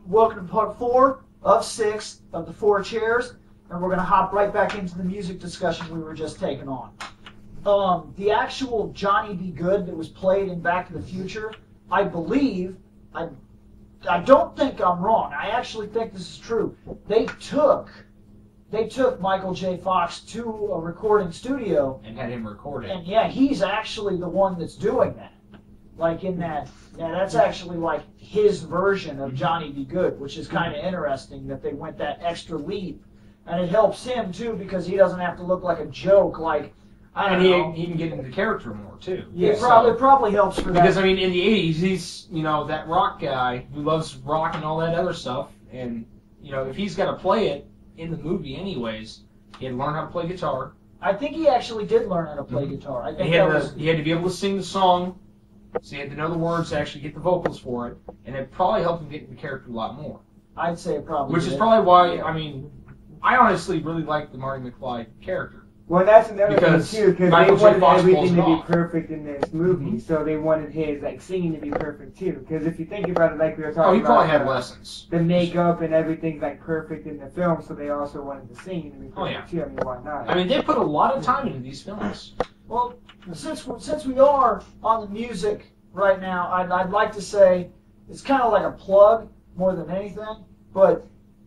welcome to part 4 of 6 of the 4 chairs, and we're going to hop right back into the music discussion we were just taking on. The actual Johnny B. Goode that was played in Back to the Future, I believe, I don't think I'm wrong, I actually think this is true, they took Michael J. Fox to a recording studio. And had him record it. And yeah, he's actually the one that's doing that. Like in that, yeah, that's actually like his version of Johnny B. Goode, which is kind of interesting that they went that extra leap. And it helps him too because he doesn't have to look like a joke. Like, I don't know. He can get into the character more too. Yeah, it probably helps for that. Because I mean, in the '80s, he's that rock guy who loves rock and all that other stuff. And if he's got to play it in the movie anyways, he had to learn how to play guitar. I think he actually did learn how to play guitar. I think he had to be able to sing the song. So he had to know the words to actually get the vocals for it, and it probably helped him get into the character a lot more. I'd say it probably Which did. is probably why, I mean, I honestly really like the Marty McFly character. Well, that's another thing too, because they wanted everything to be off. perfect in this movie, so they wanted his singing to be perfect too. Because if you think about it, like we were talking about, he probably had lessons. The makeup and everything's perfect in the film, so they also wanted the singing to be perfect too. I mean, why not? I mean, they put a lot of time into these films. Well, since we are on the music right now, I'd like to say it's kind of like a plug more than anything, but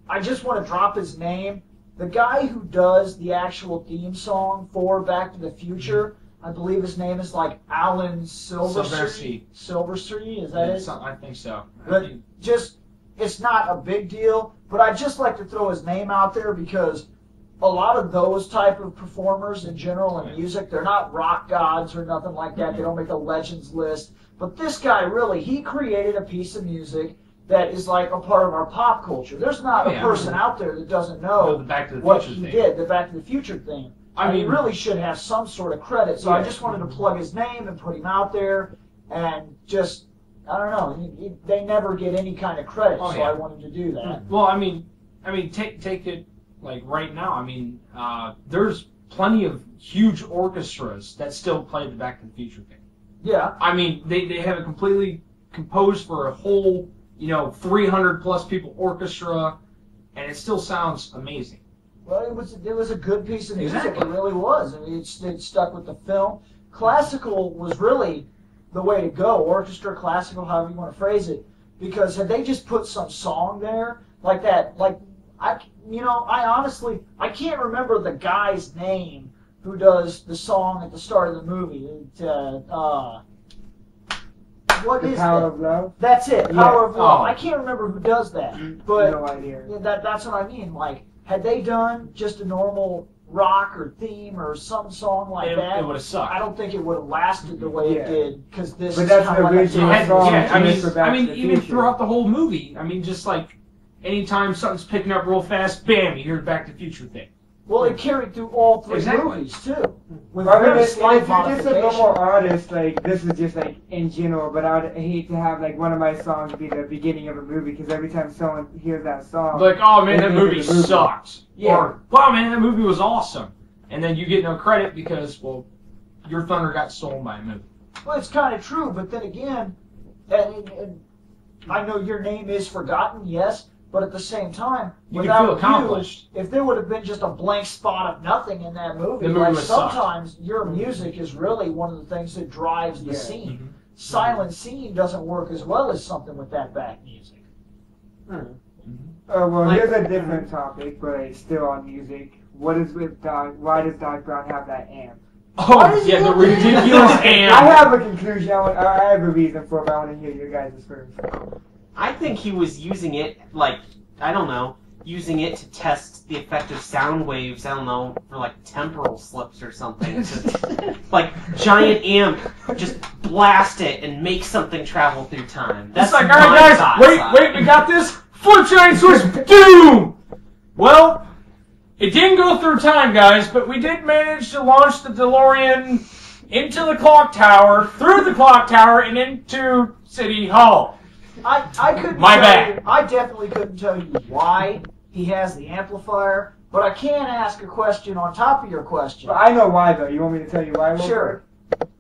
I just want to drop his name. The guy who does the actual theme song for Back to the Future, I believe his name is like Alan Silverstreet. Silverstreet, is that it? I think so. But it's not a big deal, but I'd just like to throw his name out there because a lot of those type of performers in general in music, they're not rock gods or nothing like that. They don't make a legends list. But this guy really, he created a piece of music that is like a part of our pop culture. There's not a person out there that doesn't know what he did, the Back to the Future thing. I mean, he really should have some sort of credit. So I just wanted to plug his name and put him out there and just, I don't know, they never get any kind of credit, so I wanted to do that. Well, I mean, take it like right now. I mean, there's plenty of huge orchestras that still play the Back to the Future thing. Yeah. I mean, they have it completely composed for a whole 300 plus people orchestra, and it still sounds amazing. Well, it was a good piece of music. Exactly. It really was. I mean, it stuck with the film. Classical was really the way to go. Orchestra, classical, however you want to phrase it. Because had they just put some song there like that, I honestly can't remember the guy's name who does the song at the start of the movie. What is Power of Love? That's it, Power of Love. I can't remember who does that, but no idea. That's what I mean. Like, had they done just a normal rock or theme or some song like that, it would have sucked. I don't think it would have lasted the way it did, because this but is that's kind of the like original song. I mean, even throughout the whole movie, I mean, just like anytime something's picking up real fast, bam, you hear the Back to the Future thing. Well, it carried through all 3 movies too. With I mean, if slight you're just a normal artist, this is just in general, but I would hate to have one of my songs be the beginning of a movie, because every time someone hears that song, like, oh man, that movie sucked. Yeah. Or, wow man, that movie was awesome. And then you get no credit because, well, your thunder got stolen by a movie. Well, it's kind of true, but then again, and I know your name is forgotten, yes, but at the same time, you can feel accomplished. If there would have been just a blank spot of nothing in that movie, sometimes your music is really one of the things that drives the scene. Mm-hmm. Silent scene doesn't work as well as something with that back music. Well, here's a different topic, but it's still on music. What is with why does Doc Brown have that amp? Oh, yeah, the ridiculous amp. I have a conclusion. I have a reason for it, but I want to hear your guys' first. I think he was using it, using it to test the effect of sound waves, I don't know, for temporal slips or something. Giant amp, just blast it and make something travel through time. That's all right guys, wait, we got this? Flip giant switch, doom! Well, it didn't go through time, guys, but we did manage to launch the DeLorean into the clock tower, through the clock tower, and into City Hall. I couldn't I definitely couldn't tell you why he has the amplifier, but I can ask a question on top of your question. But I know why, though. You want me to tell you why? Sure.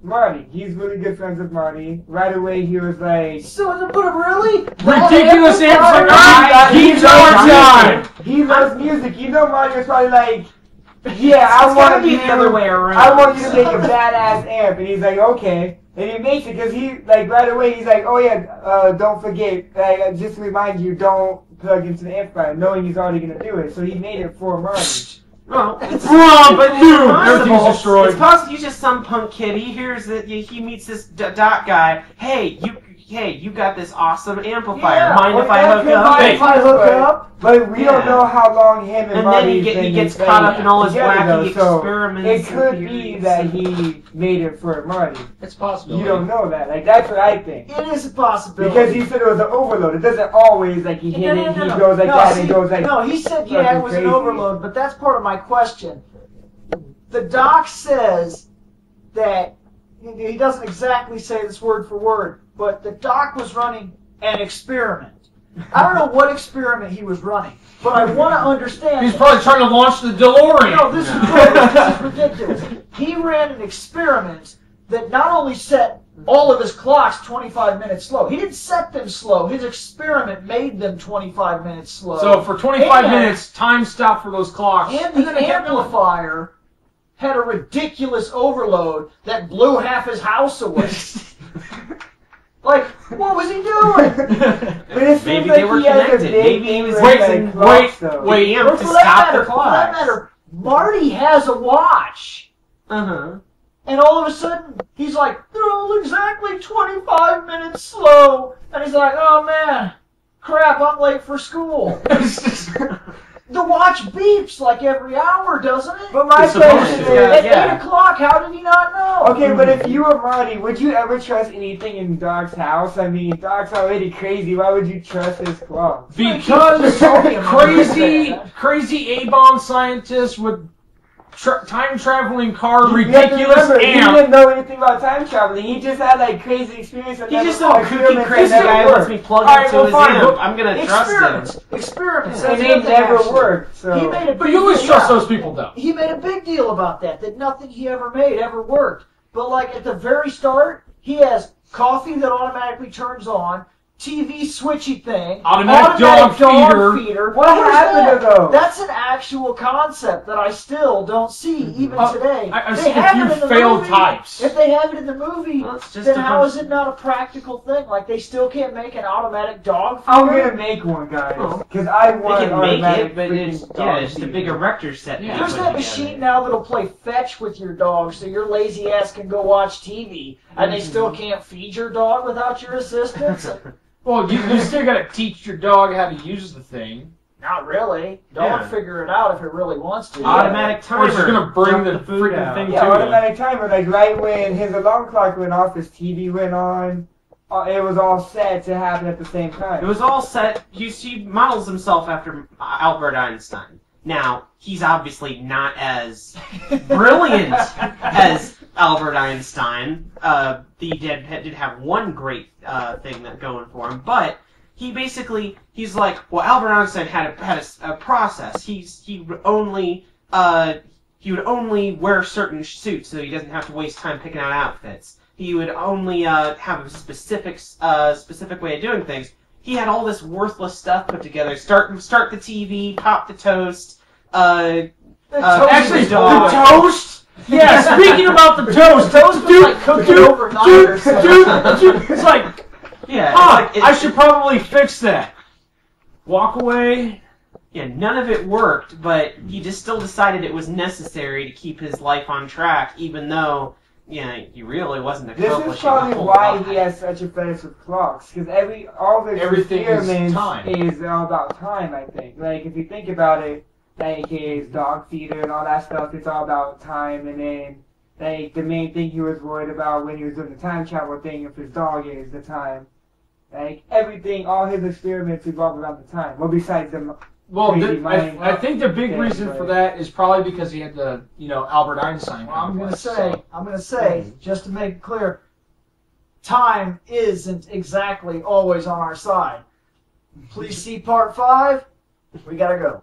Marty. He's really good friends with Marty. Right away, he was like, So, but really? Ridiculous answer. He's our time. he loves music. You know, Marty was probably like, yeah, I It's want gotta be the other way around. I want you to make a badass amp, and he's like, okay, and he makes it because he like right away he's like, oh yeah, don't forget, just to remind you, don't plug into the amplifier, knowing he's already gonna do it. So he made it for Marty. Well, it's Wrong, but boom, it's everything's possible. destroyed. It's possible he's just some punk kid. He hears that he meets this Doc guy. Hey, you got this awesome amplifier. Yeah, Mind if I hook up? Mind if I hook up? But we don't know how long him and And Marty then he gets caught up in all his wacky experiments. It could and be theories. that he made it for Marty. It's possible. You don't know that. Like that's what I think. It is a possibility. Because he said it was an overload. It doesn't always like he hit it, he goes like that, and goes like. No, he said yeah, it was an crazy. overload, but that's part of my question. The doc says that he doesn't exactly say this word for word, but the doc was running an experiment. I don't know what experiment he was running, but I want to understand. He's probably trying to launch the DeLorean. No, this is ridiculous. He ran an experiment that not only set all of his clocks 25 minutes slow. He didn't set them slow. His experiment made them 25 minutes slow. So for 25 And- minutes, time stopped for those clocks. And the amplifier had a ridiculous overload that blew half his house away. Like, what was he doing? But it seems Maybe like they were he has a connected. big Maybe he was thing with, like, clocks, though. wait. Amp Or to for that stop matter, the clocks. Marty has a watch. Uh-huh. And all of a sudden, he's like, they're all exactly 25 minutes slow. And he's like, oh man, crap, I'm late for school. The watch beeps like every hour, doesn't it? But my It's supposed question to. is, At 8 o'clock, how did he not know? okay, but if you were Marty, would you ever trust anything in Doc's house? I mean, Doc's already crazy. Why would you trust his clocks? Because Plutonium. crazy A-bomb scientists with time-traveling car, You have to ridiculous remember, he amp. didn't know anything about time traveling. He just had like crazy experience. He's just some kooky crazy guy who lets me plug Alright, into well, his fine, amp. but I'm gonna trust him. Experiments. And That's they nothing, never actually. worked. So. He made a But big you always deal- trust yeah. those people, though. He made a big deal about that nothing he ever made ever worked. But like at the very start, he has coffee that automatically turns on, TV switchy thing, Automatic dog feeder. What is happened to that? those? That's an actual concept that I still don't see even today. I've They seen a have few it in the failed movie. types. If they have it in the movie, Well, it's just then a how bunch- is it not a practical thing? Like they still can't make an automatic dog feeder? I'm gonna make one, guys, because I They want can make automatic it, but freaking it's dog just a feeder. big erector set. Yeah. There's that machine now that'll play fetch with your dog so your lazy ass can go watch TV and they still can't feed your dog without your assistance? Well, you still gotta teach your dog how to use the thing. Not really. Dog Yeah. figure it out if it really wants to. Automatic Or timer. it's just gonna bring Dump the food freaking out. thing Yeah, to you. automatic timer. Like right when his alarm clock went off, his TV went on. It was all set to happen at the same time. It was all set. He models himself after Albert Einstein. Now, he's obviously not as brilliant as Albert Einstein. He did have one great thing that going for him, but he's like, well, Albert Einstein had a process. He would only wear certain suits so he doesn't have to waste time picking out outfits. He would only have a specific way of doing things. He had all this worthless stuff put together. Start the TV, pop the toast. Actually, the dog. toast? Yeah, speaking about the toast. Toast was like cooking overnight or something. It's like, Yeah, I should probably fix that. Walk away. Yeah, none of it worked, but he just still decided it was necessary to keep his life on track, even though, he really wasn't accomplishing This is probably a whole why lot. he has such a fetish with clocks, because all of his Everything is experiments time. is all about time. I think, like if you think about it, like his dog feeder and all that stuff, it's all about time. And then, like the main thing he was worried about when he was doing the time travel thing, if his dog is the time. Like everything, all his experiments revolve around the time. Well, besides them. Well, Crazy mind. I think the big Yeah, reason right. for that is probably because he had the, Albert Einstein. Well, I'm complex, gonna say, just to make it clear, time isn't exactly always on our side. Please see part 5. We gotta go.